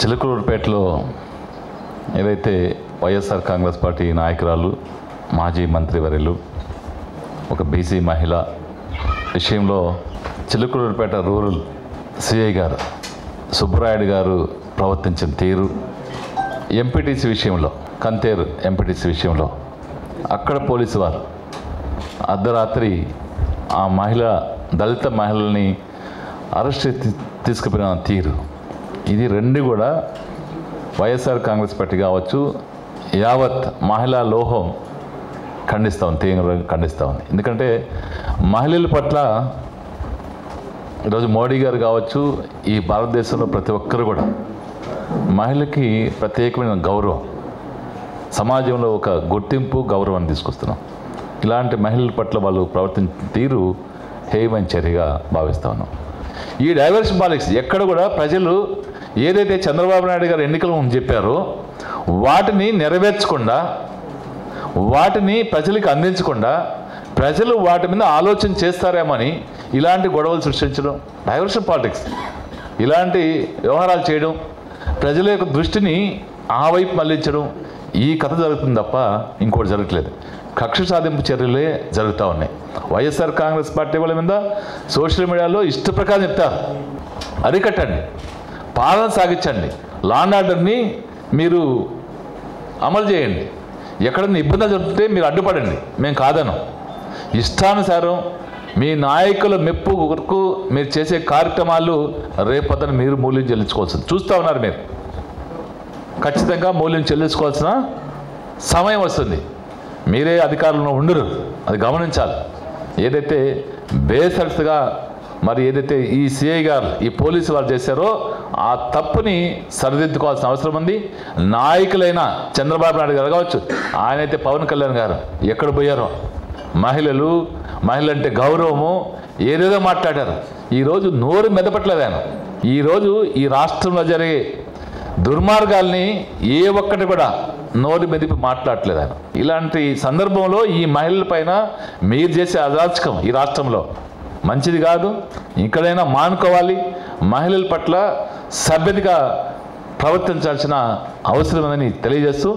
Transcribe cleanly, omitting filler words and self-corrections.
చిలకలూరుపేటలో ఏదైతే వైఎస్ఆర్ కాంగ్రెస్ పార్టీ నాయకురాలు మాజీ మంత్రివర్యులు ఒక బీసీ మహిళ విషయంలో చిలకలూరుపేట రూరల్ సిఐ గారు సుబ్బరాయుడు గారు ప్రవర్తించిన తీరు, ఎంపీటీసీ విషయంలో కంతేరు ఎంపీటీసీ విషయంలో అక్కడ పోలీసు వారు అర్ధరాత్రి ఆ దళిత మహిళల్ని అరెస్ట్ తీసుకుపోయిన తీరు, ఇది రెండు కూడా వైఎస్ఆర్ కాంగ్రెస్ పార్టీ కావచ్చు యావత్ మహిళా లోహం ఖండిస్తూ ఉంది, తీవ్రంగా ఖండిస్తూ ఉంది. ఎందుకంటే మహిళల పట్ల ఈరోజు మోడీ గారు కావచ్చు, ఈ భారతదేశంలో ప్రతి ఒక్కరు కూడా మహిళకి ప్రత్యేకమైన గౌరవం, సమాజంలో ఒక గుర్తింపు గౌరవాన్ని తీసుకొస్తున్నాం. ఇలాంటి మహిళల పట్ల వాళ్ళు ప్రవర్తించిన తీరు హేయమైన చర్యగా భావిస్తూ ఉన్నాం. ఈ డైవర్షన్ పాలిటిక్స్ ఎక్కడ కూడా ప్రజలు ఏదైతే చంద్రబాబు నాయుడు గారు ఎన్నికల ముందు చెప్పారో వాటిని నెరవేర్చకుండా, వాటిని ప్రజలకు అందించకుండా, ప్రజలు వాటి మీద ఆలోచన చేస్తారేమని ఇలాంటి గొడవలు సృష్టించడం, డైవర్షన్ పాలిటిక్స్, ఇలాంటి వ్యవహారాలు చేయడం, ప్రజల యొక్క దృష్టిని ఆ వైపు మళ్లించడం, ఈ కథ జరుగుతుంది తప్ప ఇంకోటి జరగట్లేదు. కక్ష సాధింపు చర్యలే జరుగుతూ ఉన్నాయి. వైఎస్ఆర్ కాంగ్రెస్ పార్టీ వాళ్ళ మీద సోషల్ మీడియాలో ఇష్ట ప్రకారం చెప్తారు. అరికట్టండి, పాలన సాగించండి, లా అండ్ ఆర్డర్ని మీరు అమలు చేయండి, ఎక్కడన్నా ఇబ్బందులు జరుగుతుంటే మీరు అడ్డుపడండి, మేము కాదనం. ఇష్టానుసారం మీ నాయకుల మెప్పు కొరకు మీరు చేసే కార్యక్రమాలు రేపొద్దున మీరు మూల్యం చెల్లించుకోవాల్సింది చూస్తూ ఉన్నారు. మీరు ఖచ్చితంగా మూల్యం చెల్లించుకోవాల్సిన సమయం వస్తుంది. మీరే అధికారంలో ఉండరు, అది గమనించాలి. ఏదైతే బేసరతుగా మరి ఏదైతే ఈ సిఐ గారు, ఈ పోలీసు వారు చేశారో ఆ తప్పుని సరిదిద్దుకోవాల్సిన అవసరం ఉంది. నాయకులైన చంద్రబాబు నాయుడు గారు కావచ్చు, ఆయనైతే పవన్ కళ్యాణ్ గారు ఎక్కడ పోయారో మహిళలంటే గౌరవము ఏదేదో మాట్లాడారు. ఈరోజు నోరు మెదపట్లేదు ఆయన. ఈరోజు ఈ రాష్ట్రంలో జరిగే దుర్మార్గాల్ని ఏ ఒక్కటి కూడా నోరు మెదిపి మాట్లాడట్లేదు ఆయన. ఇలాంటి సందర్భంలో ఈ మహిళల పైన మీరు చేసే అరాచకం ఈ రాష్ట్రంలో మంచిది కాదు. ఇక్కడైనా మానుకోవాలి. మహిళల పట్ల సభ్యతగా ప్రవర్తించాల్సిన అవసరం ఉందని తెలియజేస్తూ